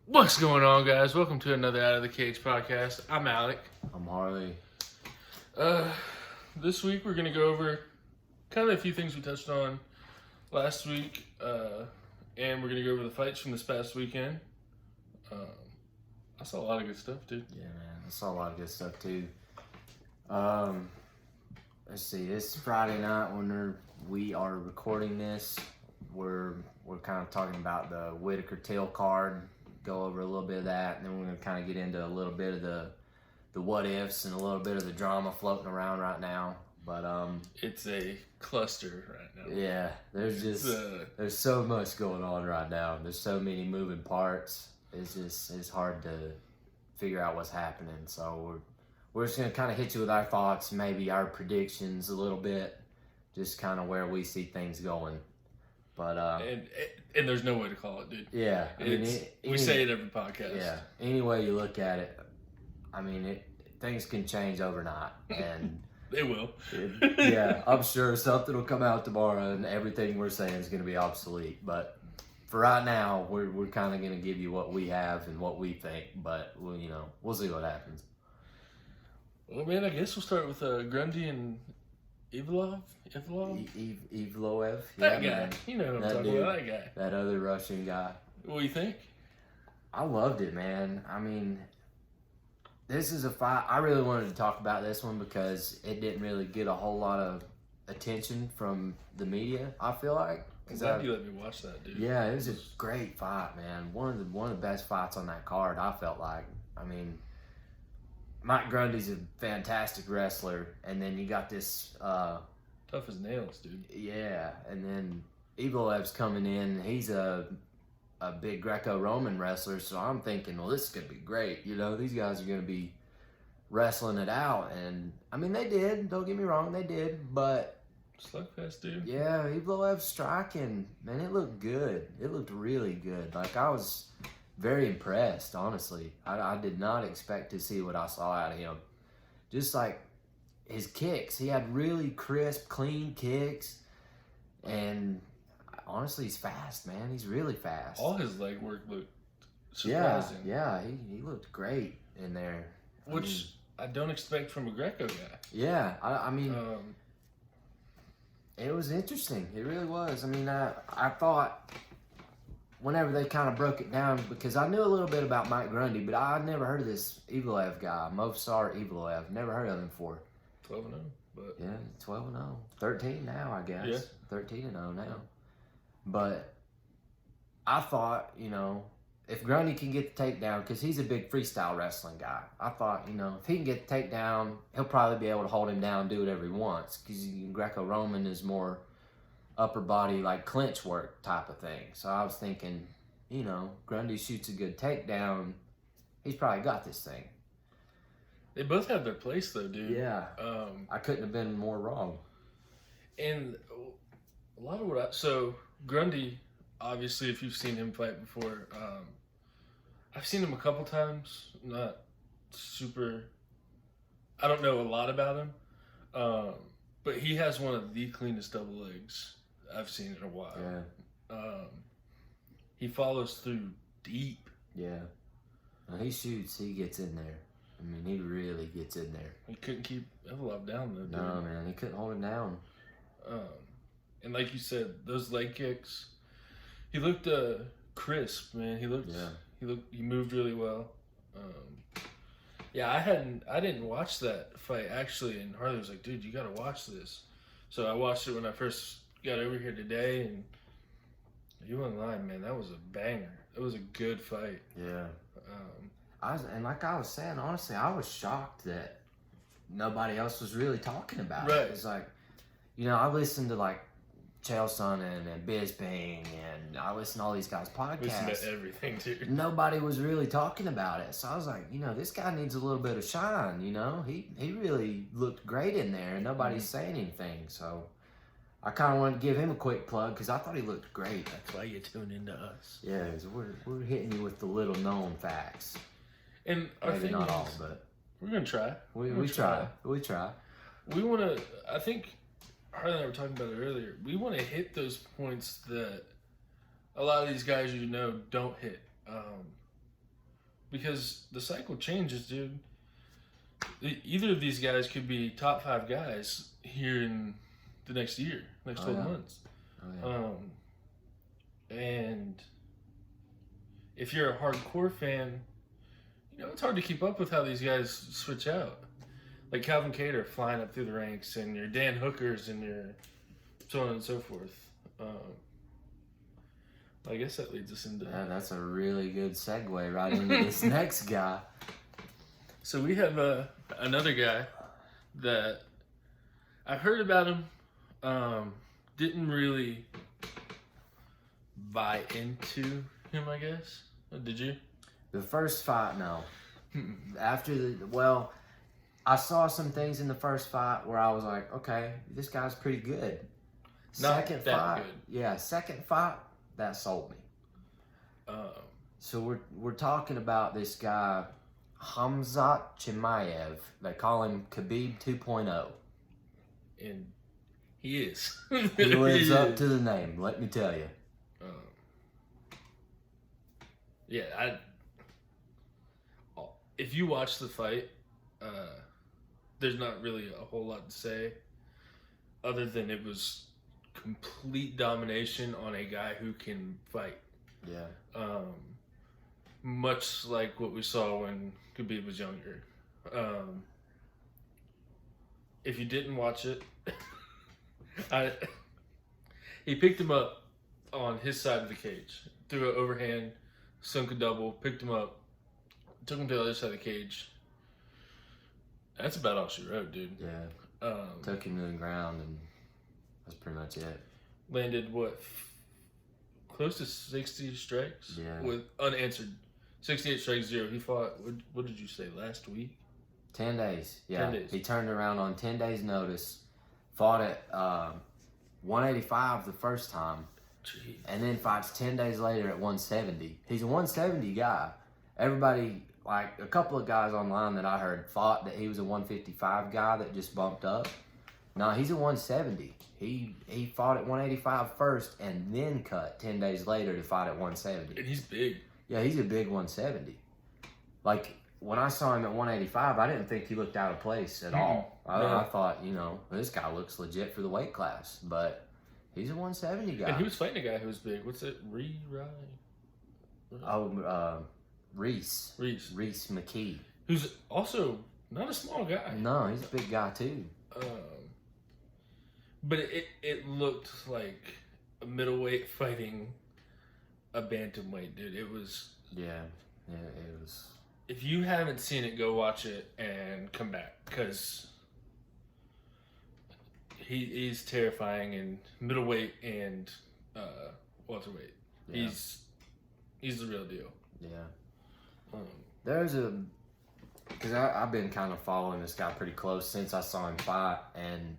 What's going on, guys? Welcome to another Out of the Cage podcast. I'm Alec. I'm Harley. This week we're going to go over kind of a few things we touched on last week, and we're going to go over the fights from this past weekend. I saw a lot of good stuff, dude. Yeah, man. I saw a lot of good stuff too. Let's see. It's Friday night when we are recording this. We're kind of talking about the Whitaker tail card. Go over a little bit of that, and then we're gonna kind of get into a little bit of the what ifs and a little bit of the drama floating around right now. But It's a cluster right now. yeah, there's so much going on right now. There's so many moving parts. It's hard to figure out what's happening. So we're just gonna kind of hit you with our thoughts, maybe our predictions a little bit, just kind of where we see things going. But and there's no way to call it, dude. yeah, I mean, we say it every podcast. Yeah, any way you look at it, I mean, things can change overnight, and They will. yeah, I'm sure something will come out tomorrow, and everything we're saying is going to be obsolete. But for right now, we're kind of going to give you what we have and what we think. But we'll see what happens. Well, man, I guess we'll start with Grundy and Evloev. Evloev, That guy. man. You know what I'm That talking dude. about, that guy. That other Russian guy. What do you think? I loved it, man. I mean, this is a fight. I really wanted to talk about this one because it didn't really get a whole lot of attention from the media, I feel like. I'm glad you let me watch that, dude. Yeah, it was a great fight, man. One of the best fights on that card, I felt like. I mean, Mike Grundy's a fantastic wrestler, and then you got this Tough as nails, dude. yeah, and then Evloev's coming in. He's a big Greco-Roman wrestler, so I'm thinking, well, this is gonna be great. These guys are gonna be wrestling it out, and I mean, they did. Don't get me wrong, they did. But Slugfest, dude. yeah, Evloev's striking, man, it looked good. It looked really good. Like, I was very impressed, honestly. I did not expect to see what I saw out of him. Just like his kicks, he had really crisp, clean kicks, and honestly, he's fast, man. He's really fast. All his leg work looked yeah, surprising. yeah, he looked great in there. Which I don't expect from a Greco guy. Yeah, I mean, Um, it was interesting. It really was. I mean, I thought whenever they kind of broke it down, because I knew a little bit about Mike Grundy, but I'd never heard of this Evloev guy, Movsar Evloev. Never heard of him before. 12-0, but Yeah, 12-0. 13 now, I guess. Yeah. 13-0 now. But I thought, if Grundy can get the takedown, because he's a big freestyle wrestling guy, I thought, if he can get the takedown, he'll probably be able to hold him down and do whatever he wants, because Greco-Roman is more upper body, like clinch work type of thing. So I was thinking, Grundy shoots a good takedown, he's probably got this thing. they both have their place, though, dude. Yeah. I couldn't have been more wrong. And a lot of so Grundy, obviously, if you've seen him fight before, I've seen him a couple times. Not super. I don't know a lot about him, but he has one of the cleanest double legs I've seen in a while. Yeah. He follows through deep. Yeah. When he shoots, he gets in there. I mean, he really gets in there. He couldn't keep Evelov down though, dude. No, man, he couldn't hold him down. And like you said, those leg kicks, he looked crisp, man. He moved really well. Yeah, I didn't watch that fight actually, and Harley was like, dude, you gotta watch this. So I watched it when I first got over here today, and you weren't lying, man. That was a banger. It was a good fight. Yeah. Like I was saying, honestly, I was shocked that nobody else was really talking about Right. it. It's like, I listened to like Chaelson and Bisping, and I listened to all these guys' Listen podcasts. to everything, dude. Nobody was really talking about it. So I was like, this guy needs a little bit of shine, He really looked great in there, and nobody's saying anything. So I kind of wanted to give him a quick plug because I thought he looked great. That's why you tune into us. Yeah, 'cause we're hitting you with the little known facts. And our Maybe thing not is, all, but we're gonna try. we We're try. We try. We want to. I think Harley and I were talking about it earlier. We want to hit those points that a lot of these guys don't hit. because the cycle changes, dude. Either of these guys could be top 5 guys here in the next year, next 12 months. Oh, yeah. And if you're a hardcore fan, you know, it's hard to keep up with how these guys switch out. Like Calvin Cater flying up through the ranks, and your Dan Hookers, and your so on and so forth. I guess that leads us into... Yeah, that's a really good segue right into this next guy. So we have another guy that I heard about him, didn't really buy into him, I guess. Did you? The first fight, no. I saw some things in the first fight where I was like, okay, this guy's pretty good. Second fight, that sold me. So we're talking about this guy, Khamzat Chimaev. They call him Khabib 2.0. And he is. He lives up to the name, let me tell you. If you watch the fight, there's not really a whole lot to say other than it was complete domination on a guy who can fight. Yeah. Much like what we saw when Khabib was younger. If you didn't watch it, he picked him up on his side of the cage, threw an overhand, sunk a double, picked him up, took him to the other side of the cage. That's about all she wrote, dude. Yeah. Took him to the ground, and that's pretty much it. Landed, what, close to 60 strikes? Yeah. With unanswered. 68 strikes, 0. He fought, what did you say, last week? 10 days. Yeah. 10 days. He turned around on 10 days' notice, fought at 185 the first time, Jeez. and then fights 10 days later at 170. He's a 170 guy. Everybody, like a couple of guys online that I heard, thought that he was a 155 guy that just bumped up. No, he's a 170. He fought at 185 first and then cut 10 days later to fight at 170. And he's big. Yeah, he's a big 170. Like, when I saw him at 185, I didn't think he looked out of place at all. I thought, you know, this guy looks legit for the weight class. But he's a 170 guy. And he was fighting a guy who was big. What's it? Reese. Reese McKee. Who's also not a small guy. No, he's a big guy, too. But it looked like a middleweight fighting a bantamweight, dude. It was... Yeah, it was... If you haven't seen it, go watch it and come back, because he's terrifying in middleweight and welterweight. Yeah. He's the real deal. Yeah. Because I've been kind of following this guy pretty close since I saw him fight, and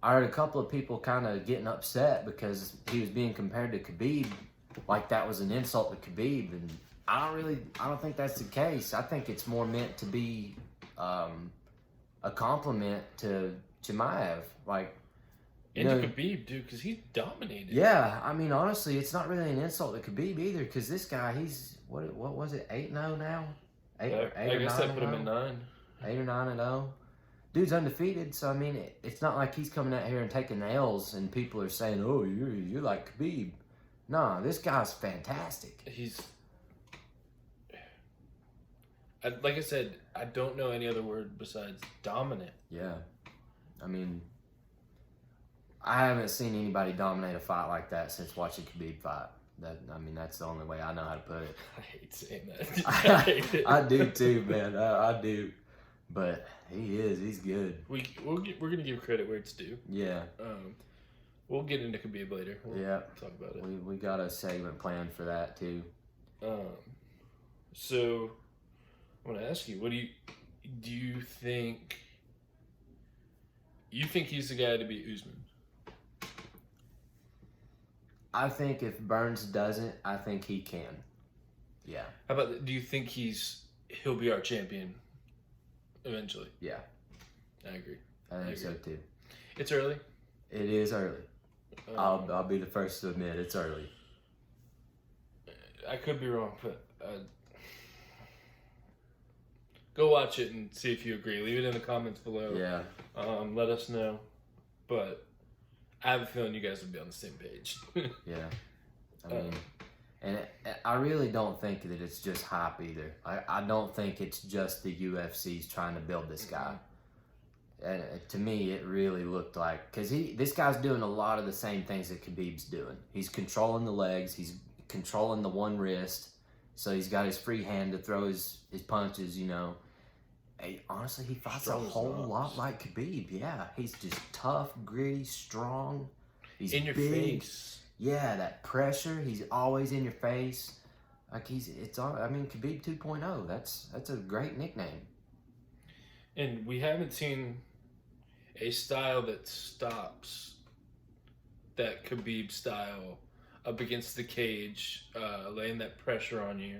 I heard a couple of people kind of getting upset because he was being compared to Khabib, like that was an insult to Khabib, and I don't think that's the case. I think it's more meant to be a compliment to Chimaev, like. And to Khabib, dude, because he dominated. Yeah, I mean, honestly, it's not really an insult to Khabib either, because this guy, he's what was it, 8-0 now? I guess that put him at 9. 8 or 9-0. Dude's undefeated, so I mean, it's not like he's coming out here and taking L's, and people are saying, "Oh, you're like Khabib." Nah, this guy's fantastic. Like I said, I don't know any other word besides dominant. Yeah. I mean, I haven't seen anybody dominate a fight like that since watching Khabib fight. That's the only way I know how to put it. I hate saying that. I do too, man. I do. But he's good. We're going to give credit where it's due. Yeah. We'll get into Khabib later. We'll talk about it. We got a segment planned for that too. So I want to ask you, do you think he's the guy to beat Usman? I think if Burns doesn't, I think he can. Yeah. How about, do you think he'll be our champion eventually? Yeah. I agree. I think so too. It's early. It is early. I'll be the first to admit it's early. I could be wrong, but Go watch it and see if you agree. Leave it in the comments below. Yeah. Let us know. But I have a feeling you guys will be on the same page. Yeah. I mean, and I really don't think that it's just hype either. I don't think it's just the UFC's trying to build this guy. And to me, it really looked like, because this guy's doing a lot of the same things that Khabib's doing. He's controlling the legs. He's controlling the one wrist. So he's got his free hand to throw his punches, you know. Hey, honestly, he fights a whole lot like Khabib. Yeah, he's just tough, gritty, strong. He's in your big. face. Yeah, that pressure. He's always in your face. Like Khabib 2.0. That's a great nickname. And we haven't seen a style that stops that Khabib style up against the cage, laying that pressure on you,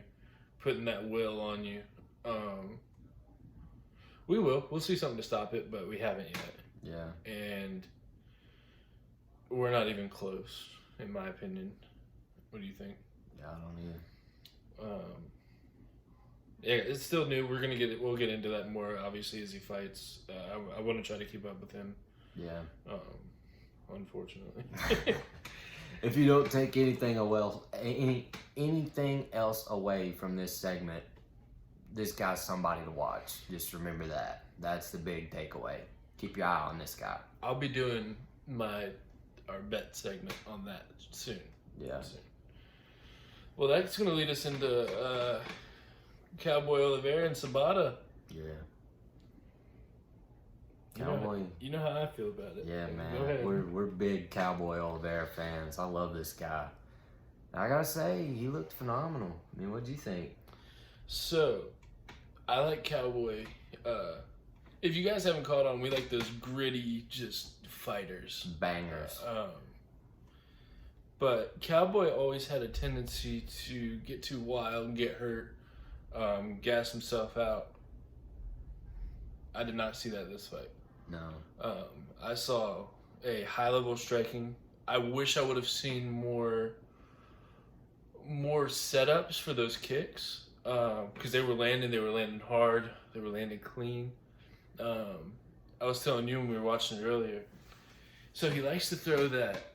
putting that will on you. We'll see something to stop it, but we haven't yet. Yeah. And we're not even close, in my opinion. What do you think? Yeah, I don't either. Yeah, it's still new. We'll get into that more, obviously, as he fights. I want to try to keep up with him. Yeah. Unfortunately. If you don't take anything else away from this segment, this guy's somebody to watch. Just remember that. That's the big takeaway. Keep your eye on this guy. I'll be doing our bet segment on that soon. Yeah. Soon. Well, that's going to lead us into Cowboy Oliveira and Sabata. Yeah. Cowboy. You know how I feel about it. Yeah, man. Go ahead. We're big Cowboy Oliveira fans. I love this guy. I gotta say, he looked phenomenal. I mean, what'd you think? So, I like Cowboy. If you guys haven't caught on, we like those gritty, just fighters. Bangers. But Cowboy always had a tendency to get too wild and get hurt, gas himself out. I did not see that this fight. No. I saw a high level striking. I wish I would have seen more setups for those kicks, because they were landing hard, they were landing clean. I was telling you when we were watching it earlier. So he likes to throw that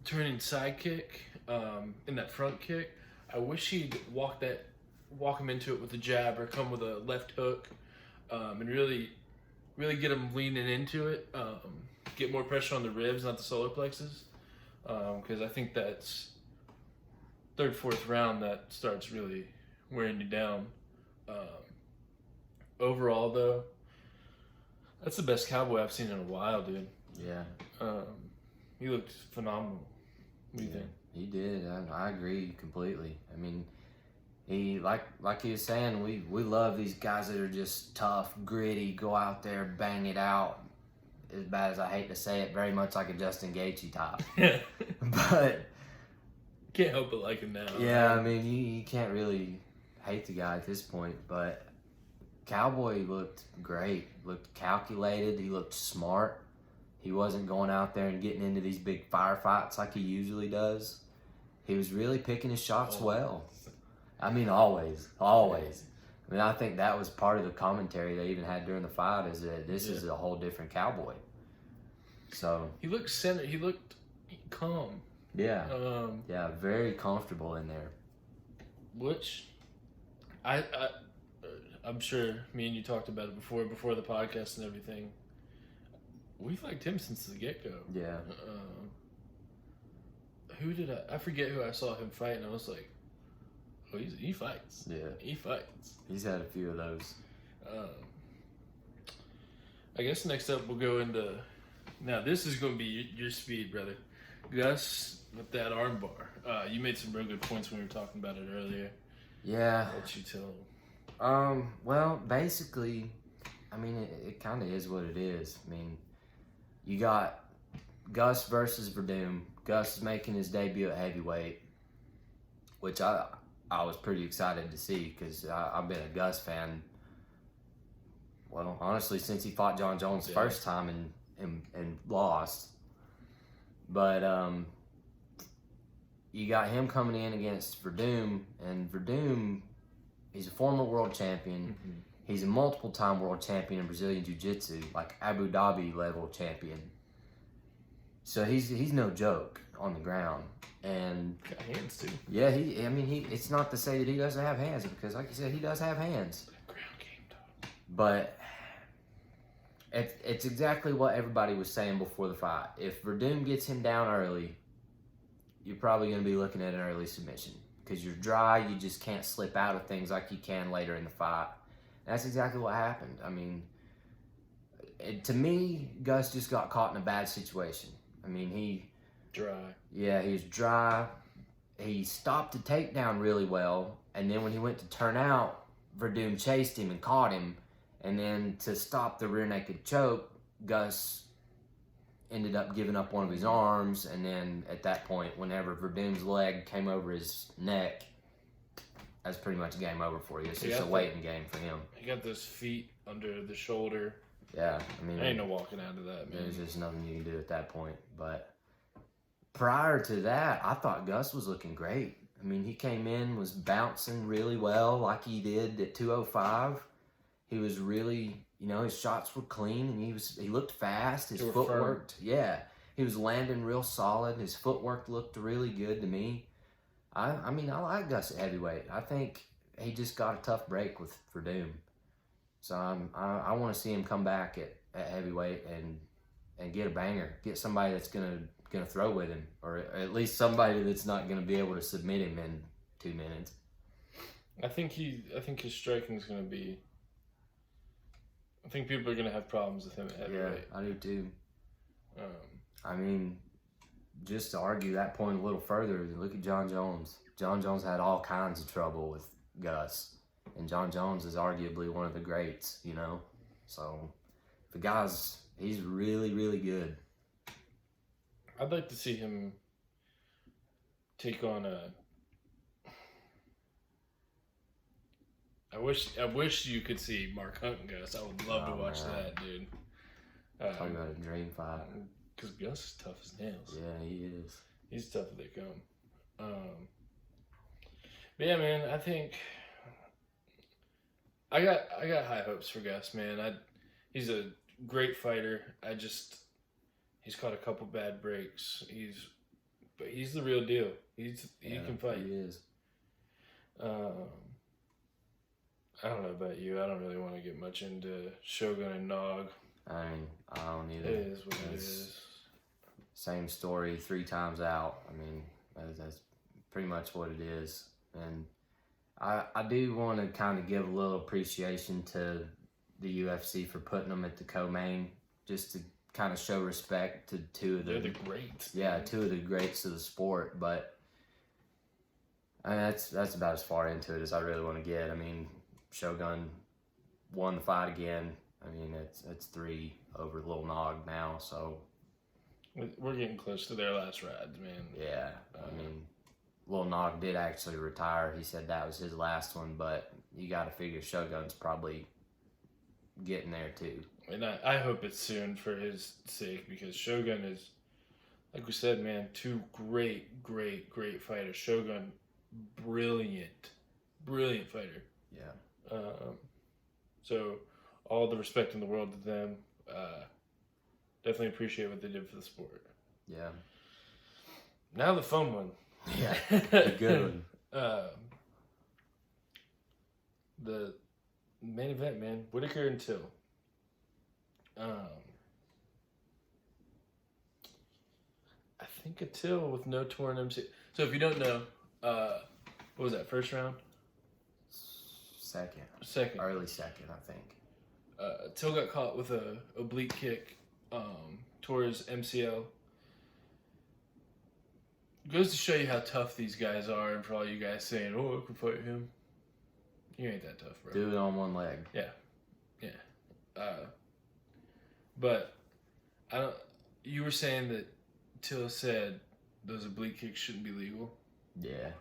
turning side kick, and that front kick. I wish he'd walk him into it with a jab or come with a left hook, and really get him leaning into it. Get more pressure on the ribs, not the solar plexus, because I think that's third, fourth round that starts really wearing you down. Overall, though, that's the best Cowboy I've seen in a while, dude. Yeah. He looked phenomenal. What do you think? He did. I agree completely. I mean, he like he was saying, we love these guys that are just tough, gritty, go out there, bang it out. As bad as I hate to say it, very much like a Justin Gaethje type. But can't help but like him now. Yeah, I mean, you can't really hate the guy at this point. But Cowboy looked great. Looked calculated. He looked smart. He wasn't going out there and getting into these big firefights like he usually does. He was really picking his shots well. I mean, always. I mean, I think that was part of the commentary they even had during the fight, is that this is a whole different Cowboy. So he looked centered. He looked calm. Yeah. Yeah, very comfortable in there. Which, I'm sure me and you talked about it before the podcast and everything. We've liked him since the get-go. Yeah. I forget who I saw him fight, and I was like, oh, he fights. Yeah. He fights. He's had a few of those. I guess next up we'll go into... Now, this is going to be your speed, brother. Gus with that arm bar. You made some real good points when we were talking about it earlier. Yeah. I'll let you tell. Well, basically, I mean, it kind of is what it is. I mean, you got Gus versus Verdum. Gus is making his debut at heavyweight, which I was pretty excited to see, because I've been a Gus fan, well, honestly, since he fought John Jones the first time and lost. But you got him coming in against Verdum, and Verdum, he's a former world champion. Mm-hmm. He's a multiple-time world champion in Brazilian Jiu-Jitsu, like Abu Dhabi level champion. So he's no joke on the ground. And got hands too. Yeah, it's not to say that he doesn't have hands, because like you said, he does have hands. Ground game, dog. But it's exactly what everybody was saying before the fight. If Verdum gets him down early, you're probably going to be looking at an early submission, because you're dry. You just can't slip out of things like you can later in the fight. And that's exactly what happened. I mean, to me, Gus just got caught in a bad situation. I mean, Dry. Yeah, he was dry. He stopped the takedown really well, and then when he went to turn out, Verdum chased him and caught him, and then to stop the rear naked choke, Gus ended up giving up one of his arms, and then at that point, whenever Verdum's leg came over his neck, that's pretty much game over for you. It's just a waiting game for him. He got those feet under the shoulder. Yeah, I mean, ain't no walking out of that, man. There's just nothing you can do at that point. But prior to that, I thought Gus was looking great. I mean, he came in, was bouncing really well like he did at 205. He was really, his shots were clean, and he looked fast. His footwork, yeah. He was landing real solid. His footwork looked really good to me. I mean, I like Gus at heavyweight. I think he just got a tough break with Verdum. So I want to see him come back at heavyweight and get a banger. Get somebody that's gonna throw with him, or at least somebody that's not gonna be able to submit him in 2 minutes. I think his striking is gonna be. I think people are gonna have problems with him at heavyweight. Yeah, I do too. I mean, just to argue that point a little further, look at John Jones. John Jones had all kinds of trouble with Gus. And John Jones is arguably one of the greats, So, the guy's, he's really, really good. I'd like to see him take on a... I wish you could see Mark Hunt and Gus. I would love to watch that, dude. Talking about a dream fight. Because Gus is tough as nails. Yeah, he is. He's tough as they come. But yeah, man, I think... I got high hopes for Gus, man. He's a great fighter. He's caught a couple bad breaks. But he's the real deal. He can fight. He is. I don't know about you. I don't really want to get much into Shogun and Nog. I don't either. It is what it is. Same story 3 times out. I mean, that's pretty much what it is. And I do want to kind of give a little appreciation to the UFC for putting them at the co-main, just to kind of show respect to They're the greats. Yeah, man. 2 of the greats of the sport. But I mean, that's about as far into it as I really want to get. I mean, Shogun won the fight again. I mean, it's 3 over Lil Nog now, so we're getting close to their last rides, man. Yeah, I mean, Lil Nog did actually retire. He said that was his last one, but you got to figure Shogun's probably getting there too. And I hope it's soon for his sake, because Shogun is, like we said, man, 2 great fighters. Shogun, brilliant fighter. Yeah. So all the respect in the world to them. Definitely appreciate what they did for the sport. Yeah. Now the fun one. Yeah, the good one. The main event, man. Whitaker and Till. I think a Till with no torn MC. So if you don't know, what was that, first round? Second. Early second, I think. Till got caught with a oblique kick, tore his MCL. Goes to show you how tough these guys are, and for all you guys saying, "Oh, I can fight him," you ain't that tough, bro. Do it on one leg. Yeah. But you were saying that Till said those oblique kicks shouldn't be legal. Yeah.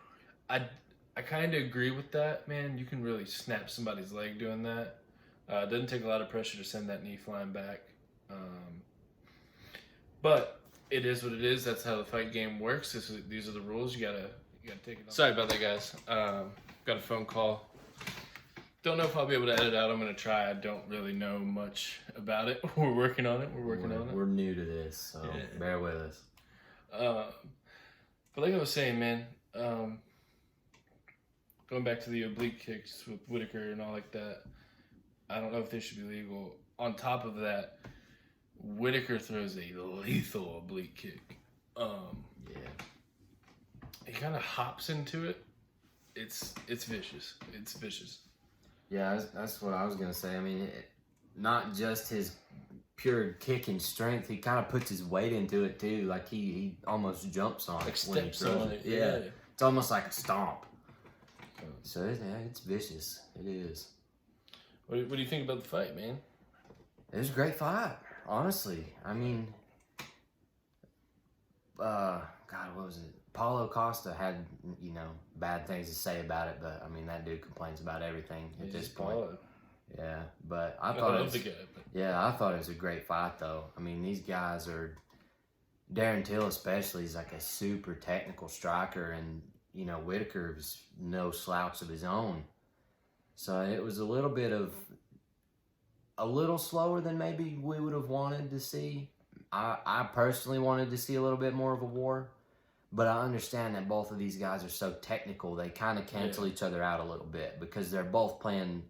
I kind of agree with that, man. You can really snap somebody's leg doing that. It doesn't take a lot of pressure to send that knee flying back. But it is what it is. That's how the fight game works. These are the rules. You gotta take it. Sorry about that, guys. Got a phone call. Don't know if I'll be able to edit out. I'm gonna try. I don't really know much about it. We're working on it. We're new to this, so bear with us. But like I was saying, man, going back to the oblique kicks with Whitaker and all like that, I don't know if they should be legal. On top of that, Whitaker throws a lethal oblique kick. He kind of hops into it. It's vicious. It's vicious. Yeah, that's what I was gonna say. I mean, not just his pure kicking strength. He kind of puts his weight into it too. Like he almost jumps on it when he throws it. Yeah, it's almost like a stomp. So it's vicious. It is. What do you think about the fight, man? It was a great fight, honestly. I mean, God, what was it? Paulo Costa had, bad things to say about it, but I mean, that dude complains about everything at this point. Paulo. Yeah, but I thought I thought it was a great fight, though. I mean, these guys are, Darren Till especially is like a super technical striker, and Whitaker is no slouch of his own. So it was a little slower than maybe we would have wanted to see. I personally wanted to see a little bit more of a war, but I understand that both of these guys are so technical, they kind of cancel each other out a little bit because they're both playing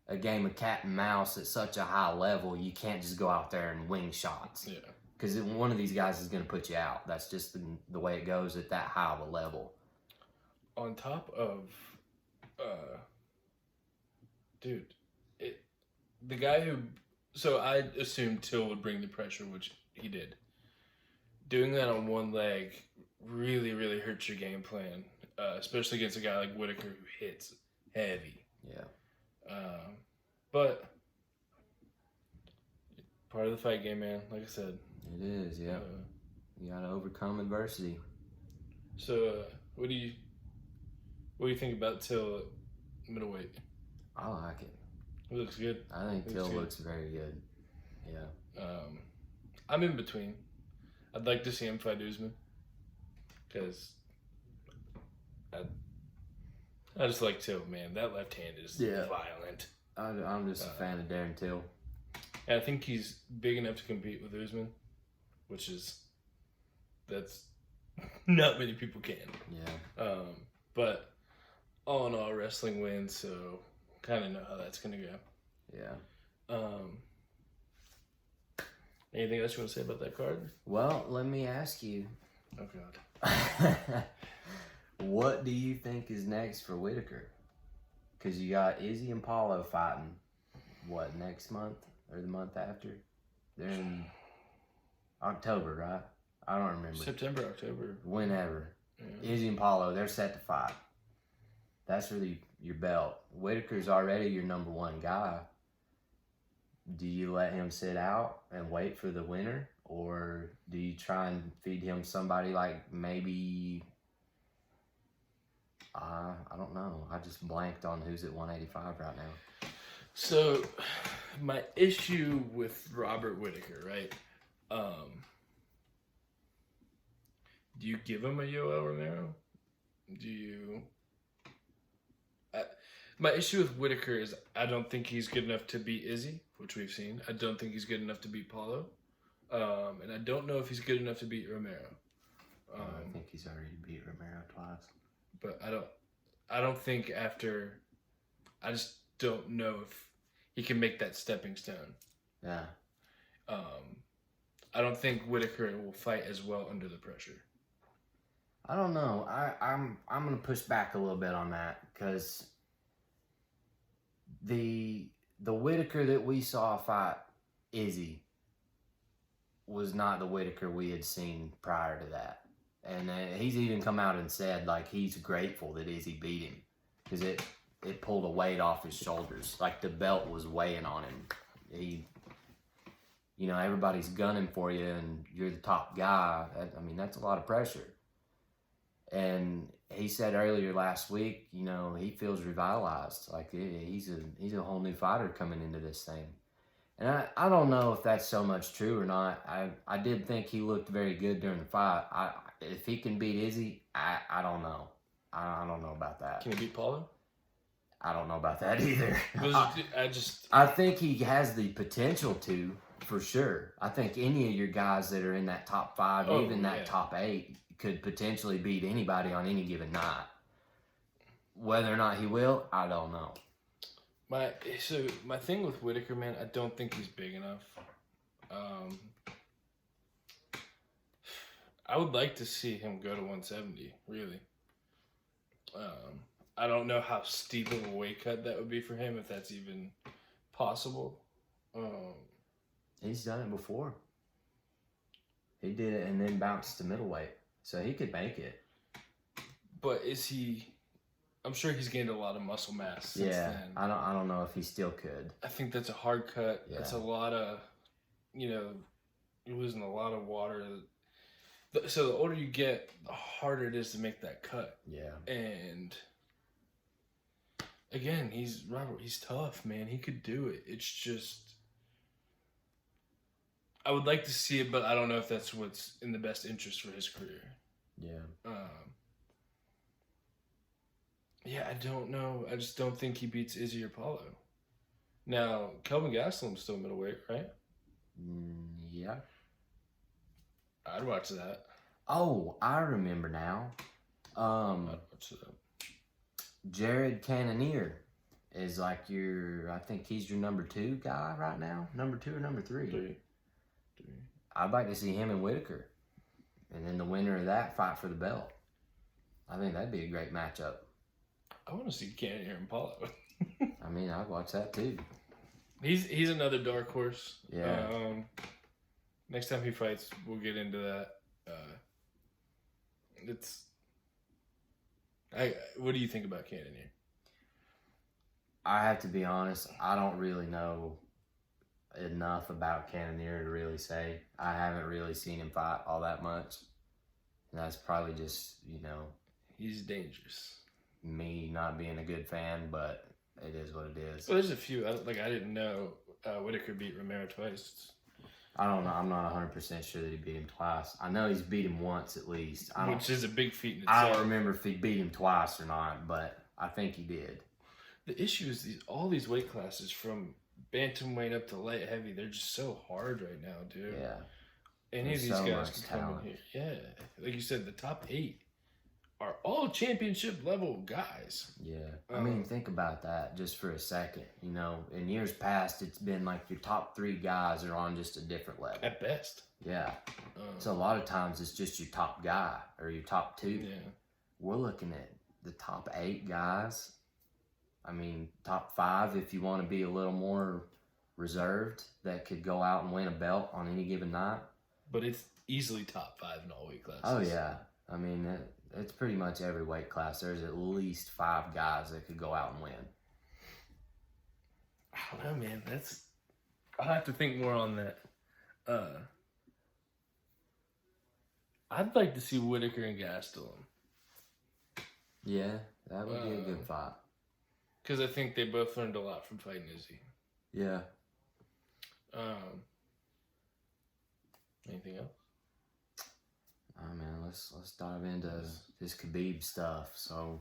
a game of cat and mouse at such a high level. You can't just go out there and wing shots. Yeah. Because one of these guys is going to put you out. That's just the way it goes at that high of a level. On top of, the guy who, so I assumed Till would bring the pressure, which he did. Doing that on one leg really, really hurts your game plan, especially against a guy like Whitaker who hits heavy. Yeah. But part of the fight game, man. Like I said, it is. Yeah. You got to overcome adversity. So, what do you think about Till at middleweight? I like it. It looks good. I think Till looks very good. Yeah. I'm in between. I'd like to see him fight Usman because I just like Till, man. That left hand is violent. I'm just a fan of Darren Till. And I think he's big enough to compete with Usman, that's not many people can. Yeah. But all in all, wrestling wins, so kind of know how that's gonna go. Yeah. Anything else you want to say about that card? Well, let me ask you. Oh God. What do you think is next for Whitaker? Because you got Izzy and Paulo fighting. What, next month or the month after? They're in October, right? I don't remember. September, October. Whenever. Yeah. Izzy and Paulo, they're set to fight. That's really your belt. Whitaker's already your number one guy. Do you let him sit out and wait for the winner? Or do you try and feed him somebody like maybe... I don't know. I just blanked on who's at 185 right now. So, my issue with Robert Whitaker, right? Do you give him a Yoel Romero? Do you... my issue with Whitaker is I don't think he's good enough to beat Izzy, which we've seen. I don't think he's good enough to beat Paulo. And I don't know if he's good enough to beat Romero. I think he's already beat Romero twice. But I don't think after... I just don't know if he can make that stepping stone. Yeah. I don't think Whitaker will fight as well under the pressure. I don't know. I'm gonna push back a little bit on that because the Whitaker that we saw fight Izzy was not the Whitaker we had seen prior to that, and he's even come out and said like he's grateful that Izzy beat him because it pulled a weight off his shoulders, like the belt was weighing on him. Everybody's gunning for you, and you're the top guy. That's a lot of pressure. And he said earlier last week, he feels revitalized. Like he's a whole new fighter coming into this thing. And I don't know if that's so much true or not. I did think he looked very good during the fight. If he can beat Izzy, I don't know. I don't know about that. Can he beat Paulo? I don't know about that either. I think he has the potential to, for sure. I think any of your guys that are in that top 5, even that top 8, could potentially beat anybody on any given night. Whether or not he will, I don't know. My thing with Whitaker, man, I don't think he's big enough. I would like to see him go to 170, really. I don't know how steep of a weight cut that would be for him, if that's even possible. He's done it before. He did it and then bounced to middleweight, so he could make it. But is he? I'm sure he's gained a lot of muscle mass since then. I don't know if he still could. I think that's a hard cut. Yeah. That's a lot of, you're losing a lot of water. So the older you get, the harder it is to make that cut. Yeah. And again, he's tough, man. He could do it. It's just, I would like to see it, but I don't know if that's what's in the best interest for his career. Yeah. Yeah, I don't know. I just don't think he beats Izzy or Paulo. Now, Kelvin Gastelum's still middleweight, right? Yeah. I'd watch that. Oh, I remember now. I'd watch that. Jared Cannonier is like I think he's your number 2 guy right now. Number 2 or number 3? 3. I'd like to see him and Whitaker. And then the winner of that fight for the belt. I think that'd be a great matchup. I want to see Cannonier and Paulo. I mean, I'd watch that too. He's another dark horse. Yeah. Next time he fights, we'll get into that. What do you think about Cannonier? I have to be honest. I don't really know enough about Cannonier to really say. I haven't really seen him fight all that much. And that's probably just, He's dangerous. Me not being a good fan, but it is what it is. Well, there's a few. I didn't know Whitaker beat Romero twice. I don't know. I'm not 100% sure that he beat him twice. I know he's beat him once at least. Which is a big feat in itself. I don't remember if he beat him twice or not, but I think he did. The issue is all these weight classes from bantamweight up to light heavy, they're just so hard right now, dude. Yeah. Any of these guys can come in here. Yeah. Like you said, the top 8 are all championship level guys. Yeah. I mean, think about that just for a second. In years past, it's been like your top 3 guys are on just a different level. At best. Yeah. So a lot of times it's just your top guy or your top 2. Yeah. We're looking at the top 8 guys. I mean, top 5 if you want to be a little more reserved that could go out and win a belt on any given night. But it's easily top 5 in all weight classes. Oh, yeah. I mean, it's pretty much every weight class. There's at least 5 guys that could go out and win. I don't know, man. I'll have to think more on that. I'd like to see Whitaker and Gastelum. Yeah, that would be a good fight. Because I think they both learned a lot from fighting Izzy. Yeah. Anything else? Oh man, let's dive into this Khabib stuff. So,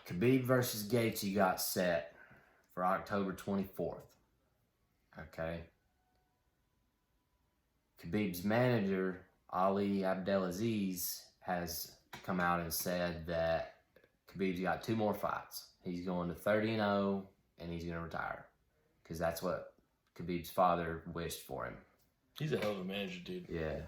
Khabib versus Gaethje got set for October 24th. Okay. Khabib's manager, Ali Abdelaziz, has come out and said that Khabib's got 2 more fights. He's going to 30-0, and he's going to retire. Because that's what Khabib's father wished for him. He's a hell of a manager, dude. Yeah.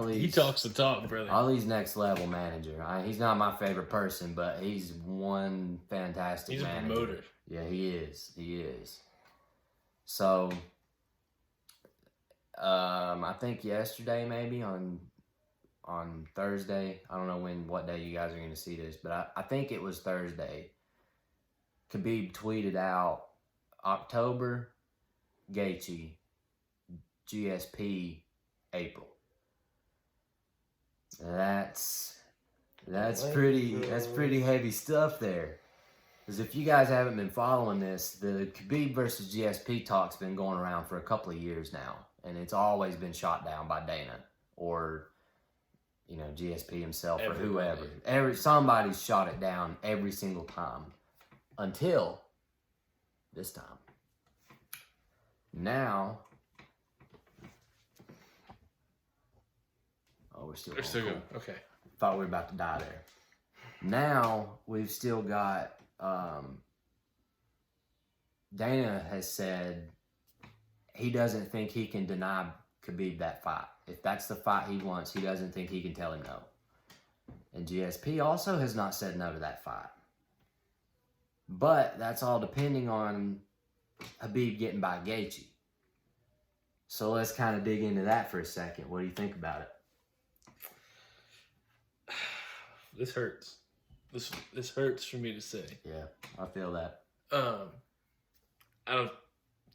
He talks the talk, brother. Ali's next level manager. He's not my favorite person, but he's one fantastic manager. He's a promoter. Yeah, he is. He is. So, I think yesterday maybe on Thursday, I don't know what day you guys are going to see this, but I think it was Thursday, Khabib tweeted out, October, Gaethje, GSP, April. That's pretty heavy stuff there. Because if you guys haven't been following this, the Khabib versus GSP talk's been going around for a couple of years now, and it's always been shot down by Dana or GSP himself or whoever. Somebody's shot it down every single time. until this time. Now, we're still They're still going. Okay. Thought we were about to die there. Now we've still got. Dana has said he doesn't think he can deny Khabib that fight. If that's the fight he wants, he doesn't think he can tell him no. And GSP also has not said no to that fight. But that's all depending on Khabib getting by Gaethje. So let's kind of dig into that for a second. What do you think about it? This hurts. This hurts for me to say. Yeah, I feel that.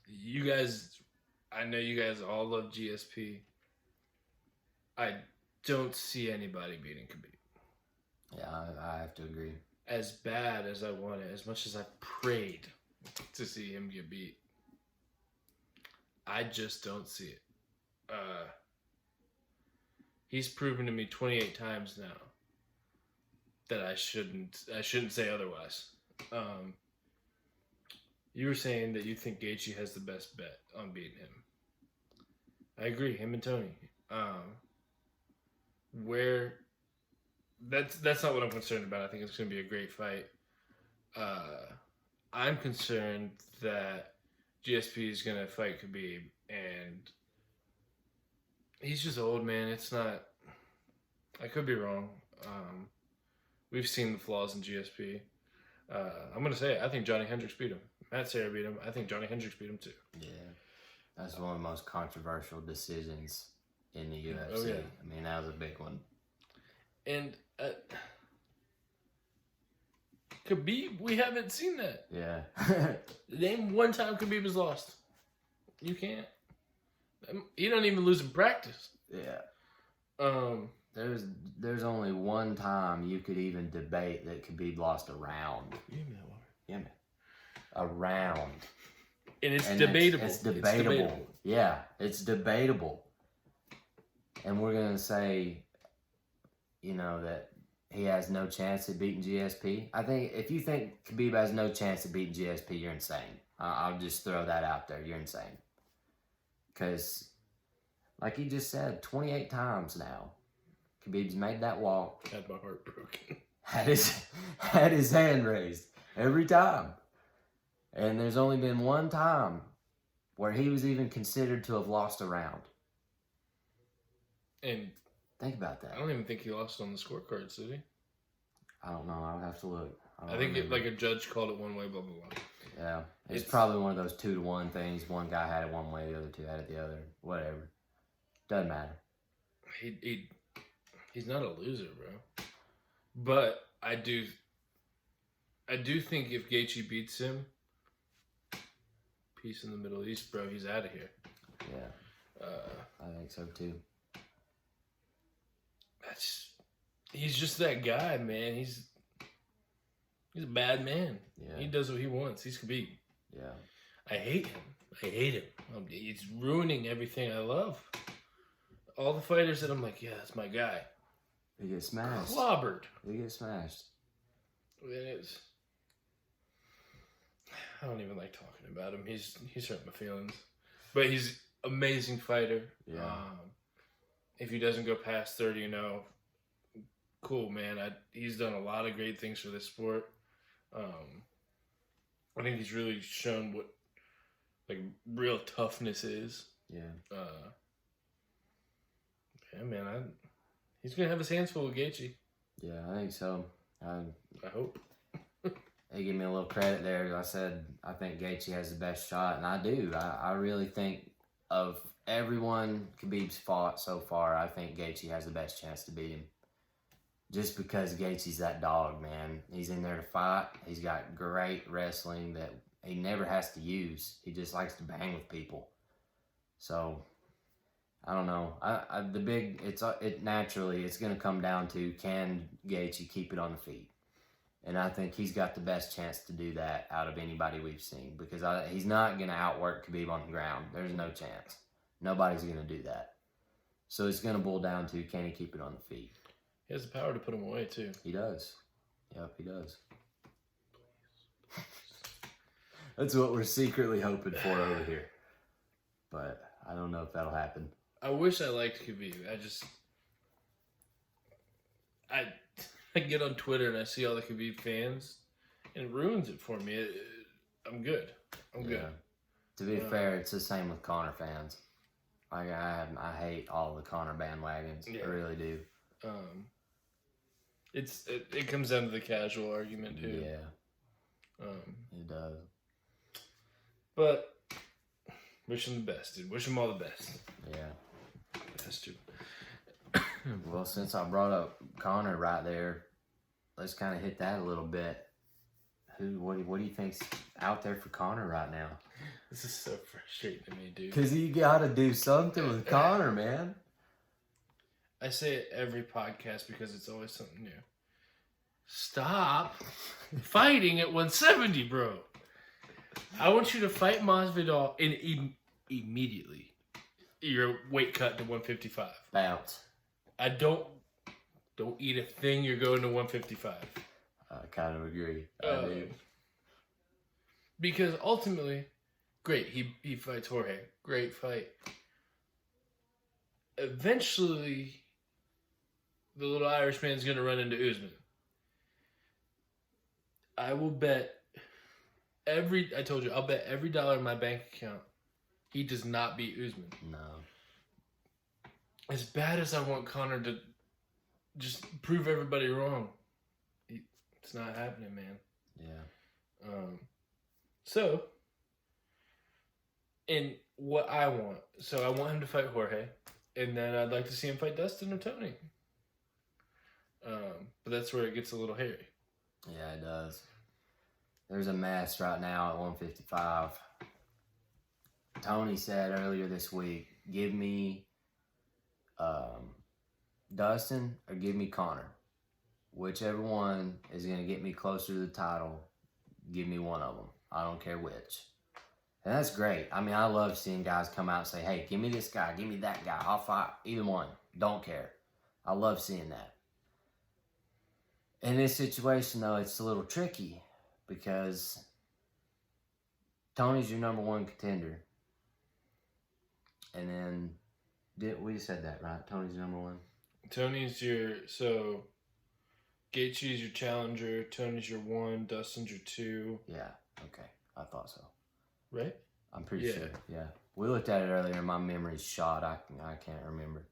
You guys, I know you guys all love GSP. I don't see anybody beating Khabib. Yeah, I have to agree. As bad as I want it, as much as I prayed to see him get beat, I just don't see it. He's proven to me 28 times now that I shouldn't say otherwise. You were saying that you think Gaethje has the best bet on beating him. I agree, him and Tony. That's not what I'm concerned about. I think it's going to be a great fight. I'm concerned that GSP is going to fight Khabib, and he's just old, man. It's not. I could be wrong. We've seen the flaws in GSP. I'm going to say it. I think Johnny Hendricks beat him. Matt Serra beat him. I think Johnny Hendricks beat him too. Yeah. That's one of the most controversial decisions in the UFC. Oh, yeah. I mean, that was a big one. And Khabib, we haven't seen that. Yeah. Name one time Khabib has lost. You can't. He don't even lose in practice. Yeah. There's only one time you could even debate that Khabib lost a round. Give me that water. Yeah, man. A round. And it's debatable. It's debatable. Yeah, it's debatable. And we're going to say, that he has no chance at beating GSP. I think if you think Khabib has no chance at beating GSP, you're insane. I'll just throw that out there. You're insane. Because, like he just said, 28 times now, Khabib's made that walk. Had my heart broken. Had his hand raised every time. And there's only been one time where he was even considered to have lost a round. And think about that. I don't even think he lost on the scorecards, did he? I don't know. I would have to look. I think a judge called it one way, blah, blah, blah. Yeah. It's probably one of those 2-1 things. One guy had it one way, the other two had it the other. Whatever. Doesn't matter. He's not a loser, bro. But I do think if Gaethje beats him, peace in the Middle East, bro, he's out of here. Yeah. I think so too. He's just that guy, man. He's a bad man. Yeah. He does what he wants. He's Khabib. Yeah. I hate him. He's ruining everything I love. All the fighters that I'm like, yeah, that's my guy. They get smashed. Clobbered. They get smashed. I don't even like talking about him. He's hurt my feelings. But he's an amazing fighter. Yeah. If he doesn't go past 30-0, cool, man. He's done a lot of great things for this sport. I think he's really shown what real toughness is. Yeah. Yeah, man. He's gonna have his hands full with Gaethje. Yeah, I think so. I hope. They give me a little credit there. I said I think Gaethje has the best shot, and I do. I really think of everyone Khabib's fought so far, I think Gaethje has the best chance to beat him. Just because Gaethje's that dog, man. He's in there to fight. He's got great wrestling that he never has to use. He just likes to bang with people. So, I don't know. Naturally, it's going to come down to, can Gaethje keep it on the feet? And I think he's got the best chance to do that out of anybody we've seen, because he's not going to outwork Khabib on the ground. There's no chance. Nobody's going to do that. So it's going to boil down to, can he keep it on the feet? He has the power to put him away, too. He does. Yep, he does. That's what we're secretly hoping for over here. But I don't know if that'll happen. I wish I liked Khabib. I get on Twitter and I see all the Khabib fans, and it ruins it for me. I'm good. I'm good. To be fair, it's the same with Conor fans. I hate all the Conor bandwagons. Yeah. I really do. It comes down to the casual argument too. Yeah. It does. But wish him the best, dude. Wish him all the best. Yeah. That's true. Well, since I brought up Conor right there, let's kind of hit that a little bit. What do you think's out there for Conor right now? This is so frustrating to me, dude. Because you got to do something with Conor, man. I say it every podcast because it's always something new. Stop fighting at 170, bro. I want you to fight Masvidal immediately. Your weight cut to 155. Bounce. I don't eat a thing. You're going to 155. I kind of agree. I do. Because ultimately, great, he fights Jorge. Great fight. Eventually, the little Irishman's going to run into Usman. I will bet I told you, I'll bet every dollar in my bank account he does not beat Usman. No. As bad as I want Conor to just prove everybody wrong, it's not happening, man. Yeah. So, and what I want, I want him to fight Jorge, and then I'd like to see him fight Dustin or Tony. But that's where it gets a little hairy. Yeah, it does. There's a mess right now at 155. Tony said earlier this week, give me Dustin or give me Conor. Whichever one is going to get me closer to the title, give me one of them. I don't care which. And that's great. I mean, I love seeing guys come out and say, hey, give me this guy, give me that guy. I'll fight either one. Don't care. I love seeing that. In this situation, though, it's a little tricky because Tony's your number one contender. And then, we said that, right? Tony's number one? Tony's Gaethje's your challenger, Tony's your 1, Dustin's your 2. Yeah, okay. I thought so. Right? I'm pretty sure, yeah. We looked at it earlier, my memory's shot. I can't remember.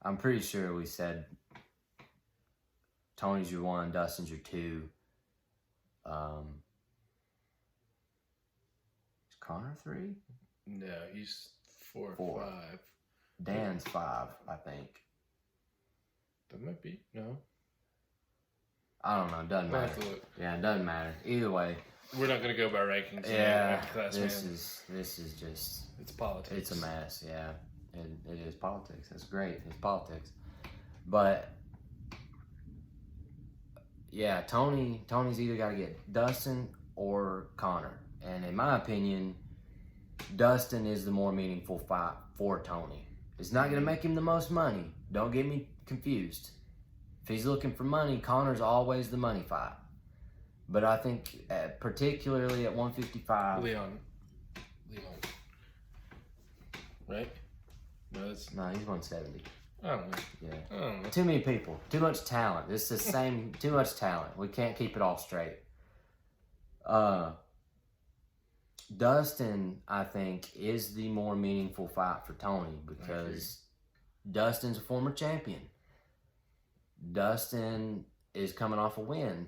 I'm pretty sure we said Tony's your 1, Dustin's your 2. Is Conor 3? No, he's 4 or 5. Dan's 5, I think. That might be. No. I don't know. Doesn't matter. Yeah, it doesn't matter. Either way. We're not going to go by rankings. Yeah, this is just... It's politics. It's a mess, yeah. It is politics. That's great. It's politics. But, yeah, Tony's either got to get Dustin or Conor. And in my opinion, Dustin is the more meaningful fight for Tony. It's not going to make him the most money. Don't get me confused. If he's looking for money, Conor's always the money fight. But I think, particularly at 155... Leon. Right? No, he's 170. I don't know. Yeah. I don't know. Too many people. Too much talent. It's the same... Too much talent. We can't keep it all straight. Dustin, I think, is the more meaningful fight for Tony because Dustin's a former champion. Dustin is coming off a win,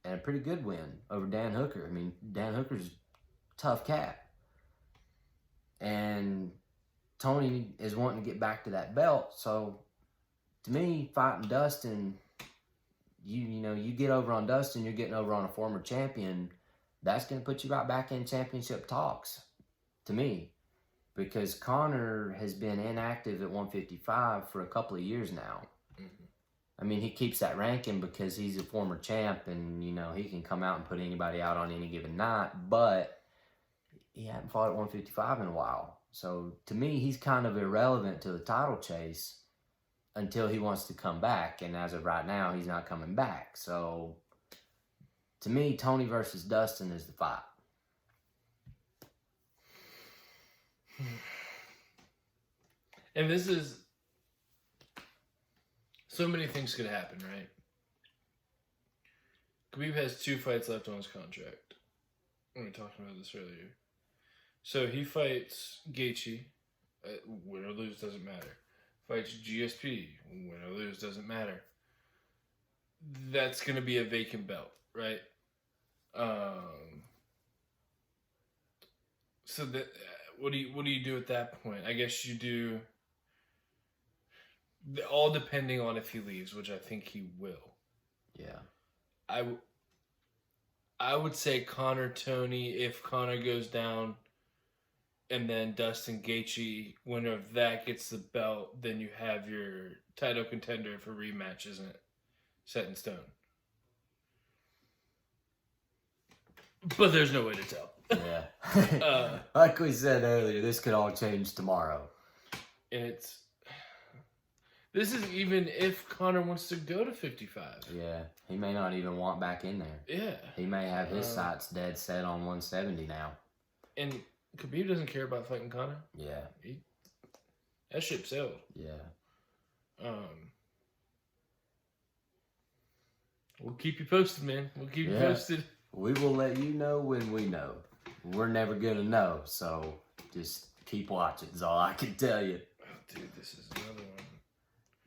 and a pretty good win over Dan Hooker. I mean, Dan Hooker's a tough cat. And Tony is wanting to get back to that belt. So, to me, fighting Dustin, you get over on Dustin, you're getting over on a former champion. That's going to put you right back in championship talks, to me. Because Conor has been inactive at 155 for a couple of years now. Mm-hmm. I mean, he keeps that ranking because he's a former champ and, he can come out and put anybody out on any given night. But he hadn't fought at 155 in a while. So, to me, he's kind of irrelevant to the title chase until he wants to come back. And as of right now, he's not coming back. So, to me, Tony versus Dustin is the fight. And this is... So many things could happen, right? Khabib has 2 fights left on his contract. We were talking about this earlier. So he fights Gaethje. Win or lose, doesn't matter. Fights GSP. Win or lose, doesn't matter. That's going to be a vacant belt, right? So that what do you do at that point? I guess you do, all depending on if he leaves, which I think he will. Yeah. I would say Conor Tony if Conor goes down, and then Dustin Gaethje, winner of that, gets the belt. Then you have your title contender for rematch, isn't it? Set in stone. But there's no way to tell. Yeah. Like we said earlier, this could all change tomorrow. And this is even if Conor wants to go to 55. Yeah. He may not even want back in there. Yeah. He may have his sights dead set on 170 now. And Khabib doesn't care about fighting Conor. Yeah. That ship sailed. Yeah. We'll keep you posted, man. We'll keep you posted. We will let you know when we know. We're never going to know, so just keep watching is all I can tell you. Oh, dude, this is another one.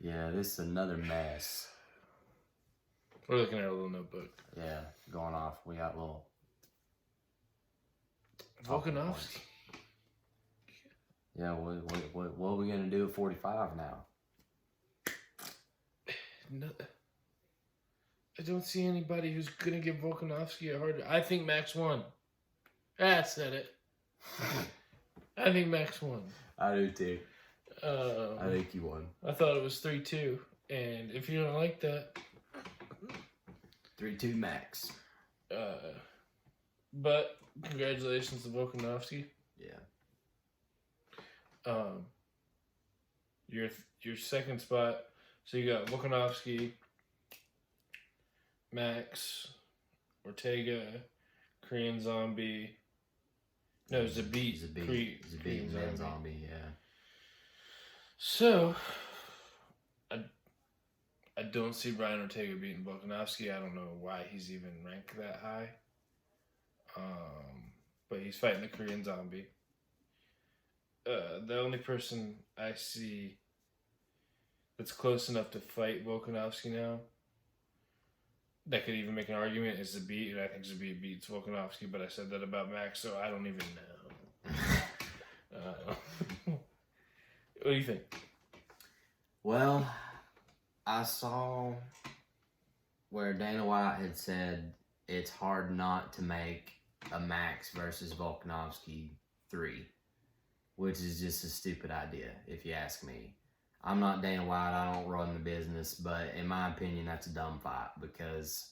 Yeah, this is another mess. We're looking at a little notebook. Yeah, going off. We got a little... Volkanovski. Yeah, what are we going to do at 45 now? No, I don't see anybody who's going to give Volkanovski a hard... I think Max won. I said it. I think Max won. I do too. I think you won. I thought it was 3-2. And if you don't like that... 3-2 Max. But congratulations to Volkanovski. Yeah. Your second spot. So you got Volkanovski, Max, Ortega, Korean Zombie. No, Zabit. Zabit and Zombie, yeah. So, I don't see Brian Ortega beating Volkanovski. I don't know why he's even ranked that high. But he's fighting the Korean Zombie. The only person I see that's close enough to fight Volkanovski now that could even make an argument is Zabit, and I think Zabit beats Volkanovski, but I said that about Max, so I don't even know. What do you think? Well, I saw where Dana White had said it's hard not to make a Max versus Volkanovski 3, which is just a stupid idea, if you ask me. I'm not Dana White, I don't run the business, but in my opinion, that's a dumb fight, because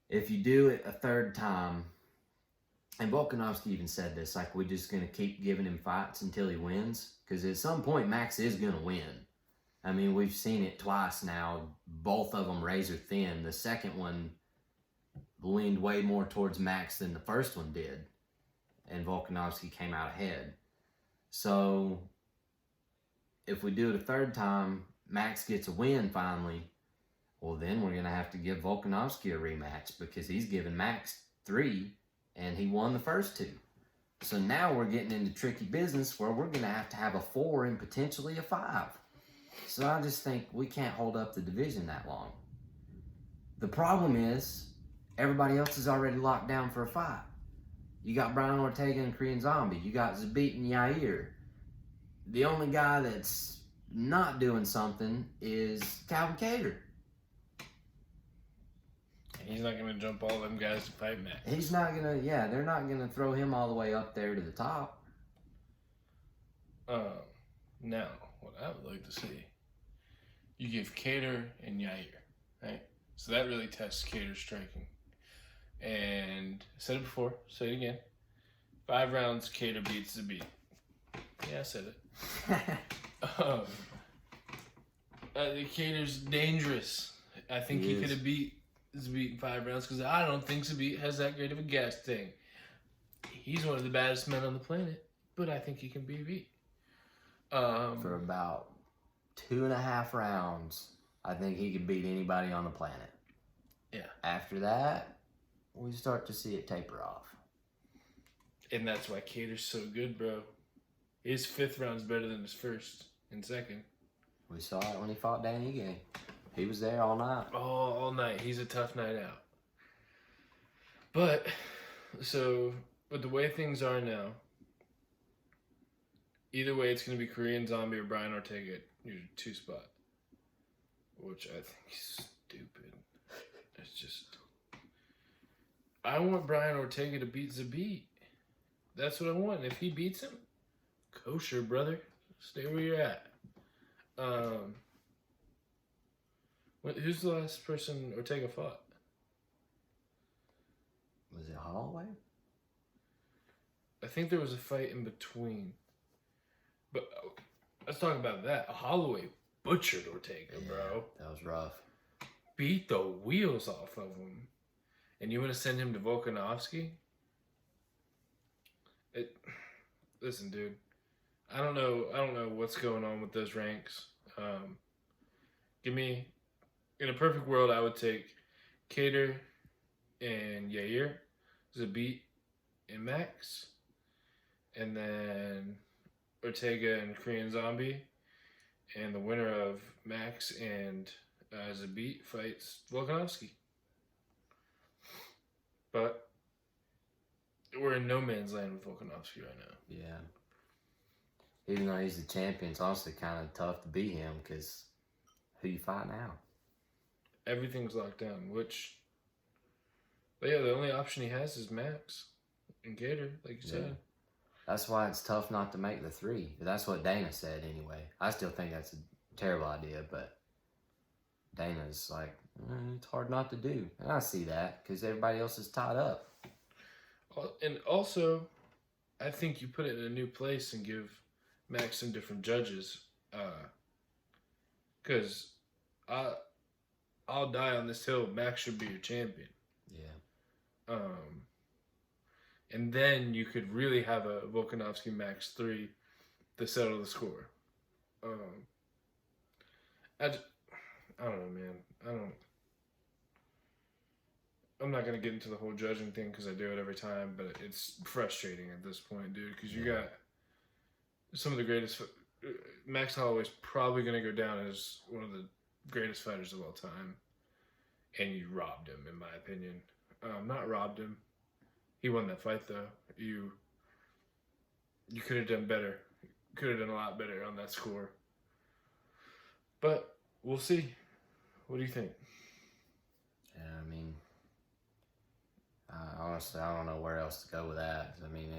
if you do it a third time, and Volkanovski even said this, like, we're just going to keep giving him fights until he wins, because at some point, Max is going to win. I mean, we've seen it twice now, both of them razor thin. The second one leaned way more towards Max than the first one did, and Volkanovski came out ahead. So if we do it a third time, Max gets a win finally, well, then we're going to have to give Volkanovski a rematch, because he's given Max 3 and he won the first 2. So now we're getting into tricky business where we're going to have a 4 and potentially a 5. So I just think we can't hold up the division that long. The problem is everybody else is already locked down for a fight. You got Brian Ortega and Korean Zombie. You got Zabit and Yair. The only guy that's not doing something is Calvin Kattar. He's not going to jump all them guys to fight Max. He's not going to, they're not going to throw him all the way up there to the top. Now, what I would like to see, you give Kattar and Yair, right? So that really tests Kattar's striking. And I said it before, say it again. 5 rounds, Kattar beats Zabit. Yeah, I said it. Kattar's dangerous. I think he could have beat Zabit in 5 rounds, because I don't think Zabit has that great of a gas tank. He's one of the baddest men on the planet, but I think he can be beat. For about 2.5 rounds, I think he could beat anybody on the planet. Yeah. After that, we start to see it taper off. And that's why Kattar's so good, bro. His 5th round's better than his 1st and 2nd. We saw it when he fought Danny Ige. He was there all night. Oh, all night. He's a tough night out. But, so, with the way things are now, either way, it's going to be Korean Zombie or Brian Ortega at your 2 spot. Which I think is stupid. It's just... I want Brian Ortega to beat Zabit. That's what I want. If he beats him, kosher, brother. Stay where you're at. Who's the last person Ortega fought? Was it Holloway? I think there was a fight in between. But let's talk about that. Holloway butchered Ortega, bro. That was rough. Beat the wheels off of him. And you want to send him to Volkanovski? Listen, dude. I don't know what's going on with those ranks. Give me, in a perfect world, I would take Kattar and Yair, Zabit and Max, and then Ortega and Korean Zombie, and the winner of Max and Zabit fights Volkanovski. But we're in no man's land with Volkanovski right now. Yeah. Even though he's the champion, it's honestly kind of tough to beat him because who you fight now? Everything's locked down, but yeah, the only option he has is Max and Kattar, like you said. That's why it's tough not to make the 3. That's what Dana said anyway. I still think that's a terrible idea, but Dana's like, it's hard not to do. And I see that because everybody else is tied up. And also, I think you put it in a new place and give Max some different judges. Because I'll die on this hill. Max should be your champion. Yeah. And then you could really have a Volkanovski Max 3 to settle the score. I don't know, man. I'm not going to get into the whole judging thing because I do it every time, but it's frustrating at this point, dude, because you got some of the greatest... Max Holloway's probably going to go down as one of the greatest fighters of all time, and you robbed him, in my opinion. Not robbed him. He won that fight, though. You could have done better. Could have done a lot better on that score. But we'll see. What do you think? Yeah, I mean, honestly, I don't know where else to go with that. I mean,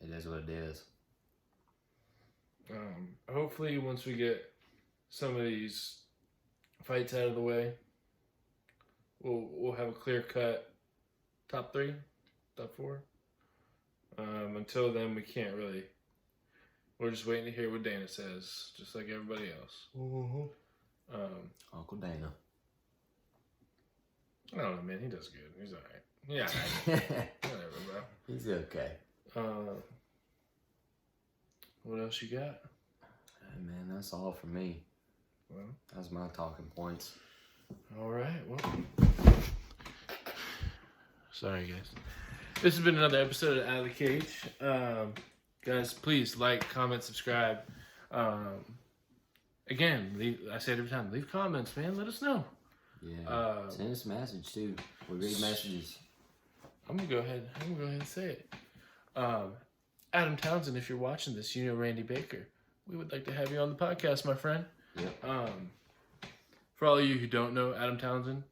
it is what it is. Hopefully, once we get some of these fights out of the way, we'll have a clear-cut top 3, top 4. Until then, we can't really. We're just waiting to hear what Dana says, just like everybody else. Mm-hmm. Uncle Dana. I don't know, man. He does good. He's all right. Yeah, whatever, bro. He's okay. What else you got? Hey, man, that's all for me. Well, that's my talking points. All right. Well, sorry, guys. This has been another episode of Out of the Cage. Guys, please like, comment, subscribe. Again, I say it every time. Leave comments, man. Let us know. Yeah. Send us a message too. We read messages. I'm gonna go ahead and say it. Adam Townsend, if you're watching this, you know Randy Baker. We would like to have you on the podcast, my friend. Yep. For all of you who don't know Adam Townsend,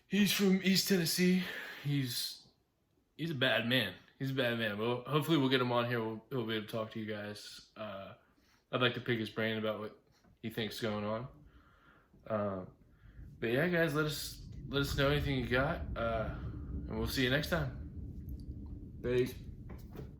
he's from East Tennessee. He's a bad man. He's a bad man. Well, hopefully we'll get him on here. We'll be able to talk to you guys. I'd like to pick his brain about what he thinks is going on. But yeah, guys, let us know anything you got, and we'll see you next time. Peace.